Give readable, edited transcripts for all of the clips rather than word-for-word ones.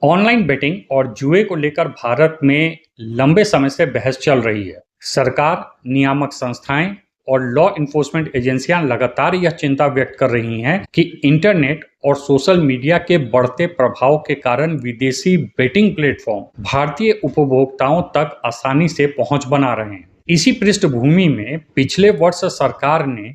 Online betting और जुए को लेकर भारत में लंबे समय से बहस चल रही है। सरकार, नियामक संस्थाएं और लॉ इन्फोर्समेंट एजेंसियां लगातार यह चिंता व्यक्त कर रही हैं कि इंटरनेट और सोशल मीडिया के बढ़ते प्रभाव के कारण विदेशी बेटिंग प्लेटफॉर्म भारतीय उपभोक्ताओं तक आसानी से पहुंच बना रहे हैं। इसी पृष्ठभूमि में पिछले वर्ष सरकार ने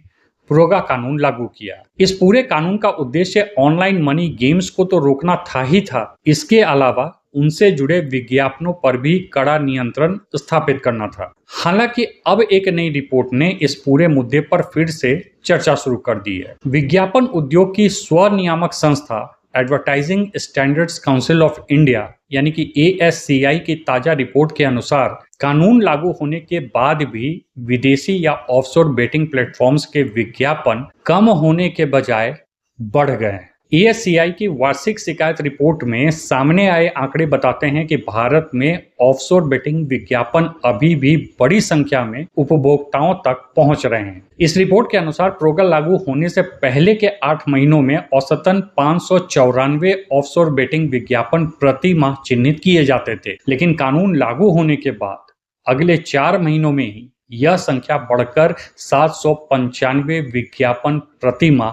प्रोगा कानून लागू किया। इस पूरे कानून का उद्देश्य ऑनलाइन मनी गेम्स को तो रोकना था ही था, इसके अलावा उनसे जुड़े विज्ञापनों पर भी कड़ा नियंत्रण स्थापित करना था। हालांकि अब एक नई रिपोर्ट ने इस पूरे मुद्दे पर फिर से चर्चा शुरू कर दी है। विज्ञापन उद्योग की स्वनियामक संस्था advertising standards council of India यानी कि ASCI की ताजा रिपोर्ट के अनुसार कानून लागू होने के बाद भी विदेशी या ऑफशोर बेटिंग प्लेटफॉर्म्स के विज्ञापन कम होने के बजाय बढ़ गए हैं। ASCI की वार्षिक शिकायत रिपोर्ट में सामने आए आंकड़े बताते हैं कि भारत में ऑफशोर बेटिंग विज्ञापन अभी भी बड़ी संख्या में उपभोक्ताओं तक पहुंच रहे हैं। इस रिपोर्ट के अनुसार प्रोगा लागू होने से पहले के 8 महीनों में औसतन 594 ऑफशोर बेटिंग विज्ञापन प्रति माह चिन्हित किए जाते थे, लेकिन कानून लागू होने के बाद अगले 4 महीनों में ही यह संख्या बढ़कर 795 विज्ञापन प्रति माह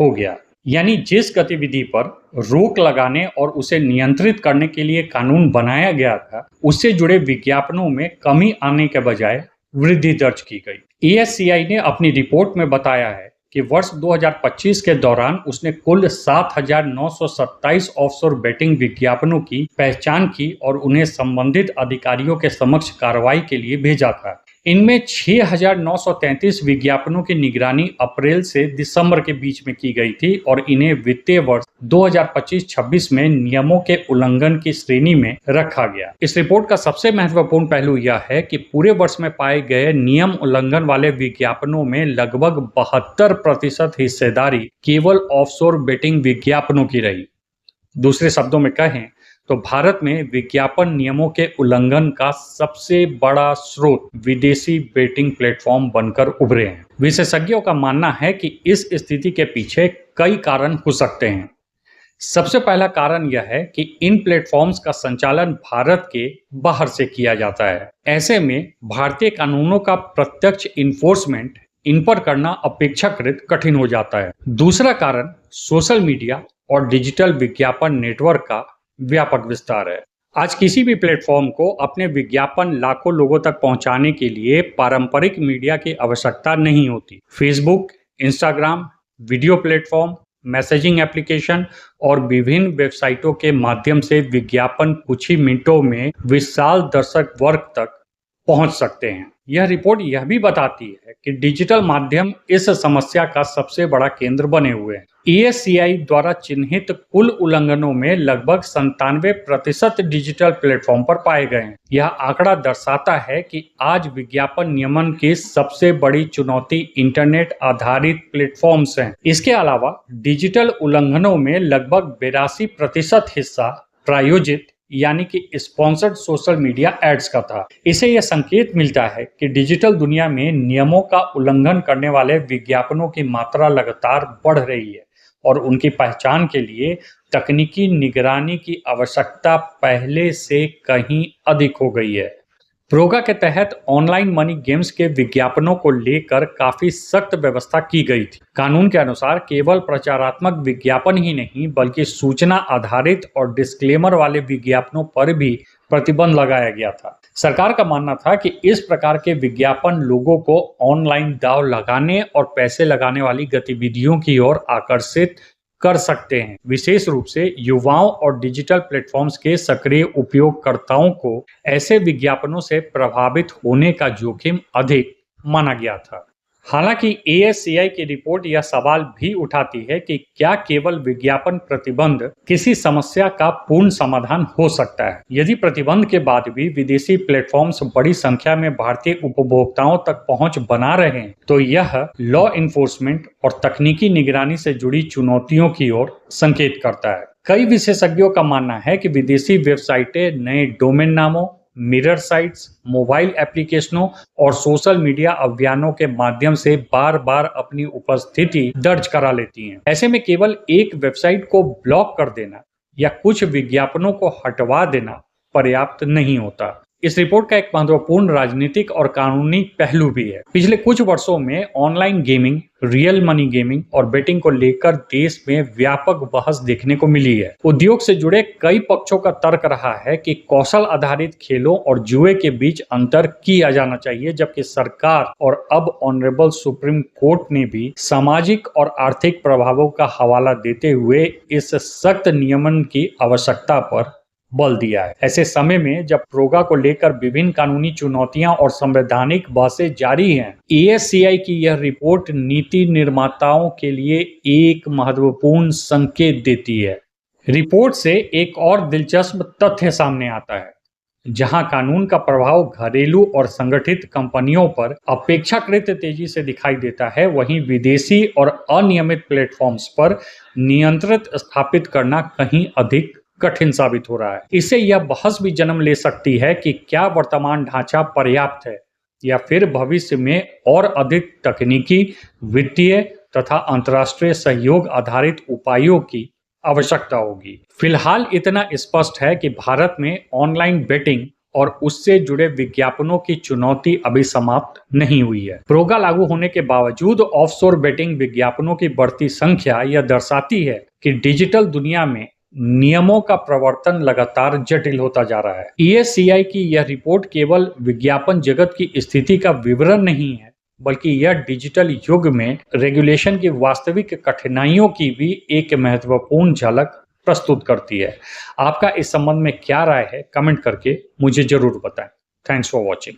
हो गया। यानी जिस गतिविधि पर रोक लगाने और उसे नियंत्रित करने के लिए कानून बनाया गया था, उससे जुड़े विज्ञापनों में कमी आने के बजाय वृद्धि दर्ज की गई। ASCI ने अपनी रिपोर्ट में बताया है कि वर्ष 2025 के दौरान उसने कुल 7,927 ऑफशोर बेटिंग विज्ञापनों की पहचान की और उन्हें संबंधित अधिकारियों के समक्ष कार्रवाई के लिए भेजा था। इनमें 6,933 विज्ञापनों की निगरानी अप्रैल से दिसंबर के बीच में की गई थी और इन्हें वित्तीय वर्ष 2025-26 में नियमों के उल्लंघन की श्रेणी में रखा गया। इस रिपोर्ट का सबसे महत्वपूर्ण पहलू यह है कि पूरे वर्ष में पाए गए नियम उल्लंघन वाले विज्ञापनों में लगभग 72% हिस्सेदारी केवल ऑफशोर बेटिंग विज्ञापनों की रही। दूसरे शब्दों में कहें तो भारत में विज्ञापन नियमों के उल्लंघन का सबसे बड़ा स्रोत विदेशी बेटिंग प्लेटफॉर्म बनकर उभरे हैं। विशेषज्ञों का मानना है कि इस स्थिति के पीछे कई कारण हो सकते हैं। सबसे पहला कारण यह है कि इन प्लेटफॉर्म्स का संचालन भारत के बाहर से किया जाता है। ऐसे में भारतीय कानूनों का प्रत्यक्ष इन्फोर्समेंट इन पर करना अपेक्षाकृत कठिन हो जाता है। दूसरा कारण सोशल मीडिया और डिजिटल विज्ञापन नेटवर्क का व्यापक विस्तार है। आज किसी भी प्लेटफॉर्म को अपने विज्ञापन लाखों लोगों तक पहुंचाने के लिए पारंपरिक मीडिया की आवश्यकता नहीं होती। Facebook, Instagram, video platform, messaging application और विभिन्न वेबसाइटों के माध्यम से विज्ञापन कुछ ही मिनटों में विशाल दर्शक वर्ग तक पहुंच सकते हैं। यह रिपोर्ट यह भी बताती है कि डिजिटल माध्यम इस समस्या का सबसे बड़ा केंद्र बने हुए हैं। ASCI द्वारा चिन्हित कुल उल्लंघनों में लगभग 97% डिजिटल प्लेटफॉर्म पर पाए गए हैं। यह आंकड़ा दर्शाता है कि आज विज्ञापन नियमन की सबसे बड़ी चुनौती इंटरनेट आधारित प्लेटफॉर्म्स हैं। इसके अलावा डिजिटल उल्लंघनों में लगभग 82% हिस्सा प्रायोजित यानी कि स्पॉन्सर्ड सोशल मीडिया एड्स का था। इसे यह संकेत मिलता है कि डिजिटल दुनिया में नियमों का उल्लंघन करने वाले विज्ञापनों की मात्रा लगातार बढ़ रही है और उनकी पहचान के लिए तकनीकी निगरानी की आवश्यकता पहले से कहीं अधिक हो गई है। प्रोगा के तहत ऑनलाइन मनी गेम्स के विज्ञापनों को लेकर काफी सख्त व्यवस्था की गई थी। कानून के अनुसार केवल प्रचारात्मक विज्ञापन ही नहीं बल्कि सूचना आधारित और डिस्क्लेमर वाले विज्ञापनों पर भी प्रतिबंध लगाया गया था। सरकार का मानना था कि इस प्रकार के विज्ञापन लोगों को ऑनलाइन दांव लगाने और पैसे लगाने वाली गतिविधियों की ओर आकर्षित कर सकते हैं। विशेष रूप से युवाओं और डिजिटल प्लेटफॉर्म्स के सक्रिय उपयोगकर्ताओं को ऐसे विज्ञापनों से प्रभावित होने का जोखिम अधिक माना गया था। हालांकि ASCI की रिपोर्ट यह सवाल भी उठाती है कि क्या केवल विज्ञापन प्रतिबंध किसी समस्या का पूर्ण समाधान हो सकता है। यदि प्रतिबंध के बाद भी विदेशी प्लेटफॉर्म्स बड़ी संख्या में भारतीय उपभोक्ताओं तक पहुंच बना रहे हैं तो यह लॉ इन्फोर्समेंट और तकनीकी निगरानी से जुड़ी चुनौतियों की ओर संकेत करता है। कई विशेषज्ञों का मानना है कि विदेशी वेबसाइटें नए डोमेन नामों, मिरर साइट्स, मोबाइल एप्लीकेशनों और सोशल मीडिया अभियानों के माध्यम से बार बार अपनी उपस्थिति दर्ज करा लेती हैं। ऐसे में केवल एक वेबसाइट को ब्लॉक कर देना या कुछ विज्ञापनों को हटवा देना पर्याप्त नहीं होता। इस रिपोर्ट का एक महत्वपूर्ण राजनीतिक और कानूनी पहलू भी है। पिछले कुछ वर्षों में online gaming, real money gaming और बेटिंग को लेकर देश में व्यापक बहस देखने को मिली है। उद्योग से जुड़े कई पक्षों का तर्क रहा है कि कौशल आधारित खेलों और जुए के बीच अंतर किया जाना चाहिए, जबकि सरकार और अब ऑनरेबल सुप्रीम कोर्ट ने भी सामाजिक और आर्थिक प्रभावों का हवाला देते हुए इस सख्त नियमन की आवश्यकता पर बल दिया है। ऐसे समय में जब प्रोगा को लेकर विभिन्न कानूनी चुनौतियां और संवैधानिक बहसें जारी हैं, ASCI की यह रिपोर्ट नीति निर्माताओं के लिए एक महत्वपूर्ण संकेत देती है। रिपोर्ट से एक और दिलचस्प तथ्य सामने आता है। जहां कानून का प्रभाव घरेलू और संगठित कंपनियों पर अपेक्षाकृत तेजी से दिखाई देता है, वहीं विदेशी और अनियमित प्लेटफॉर्म्स पर नियंत्रण स्थापित करना कहीं अधिक कठिन साबित हो रहा है। इससे यह बहस भी जन्म ले सकती है कि क्या वर्तमान ढांचा पर्याप्त है या फिर भविष्य में और अधिक तकनीकी, वित्तीय तथा अंतर्राष्ट्रीय सहयोग आधारित उपायों की आवश्यकता होगी। फिलहाल इतना स्पष्ट है कि भारत में ऑनलाइन बेटिंग और उससे जुड़े विज्ञापनों की चुनौती अभी समाप्त नहीं हुई है। प्रोगा लागू होने के बावजूद ऑफशोर बेटिंग विज्ञापनों की बढ़ती संख्या यह दर्शाती है कि डिजिटल दुनिया में नियमों का प्रवर्तन लगातार जटिल होता जा रहा है। ASCI की यह रिपोर्ट केवल विज्ञापन जगत की स्थिति का विवरण नहीं है, बल्कि यह डिजिटल युग में रेगुलेशन की वास्तविक कठिनाइयों की भी एक महत्वपूर्ण झलक प्रस्तुत करती है। आपका इस संबंध में क्या राय है, कमेंट करके मुझे जरूर बताएं। Thanks for watching.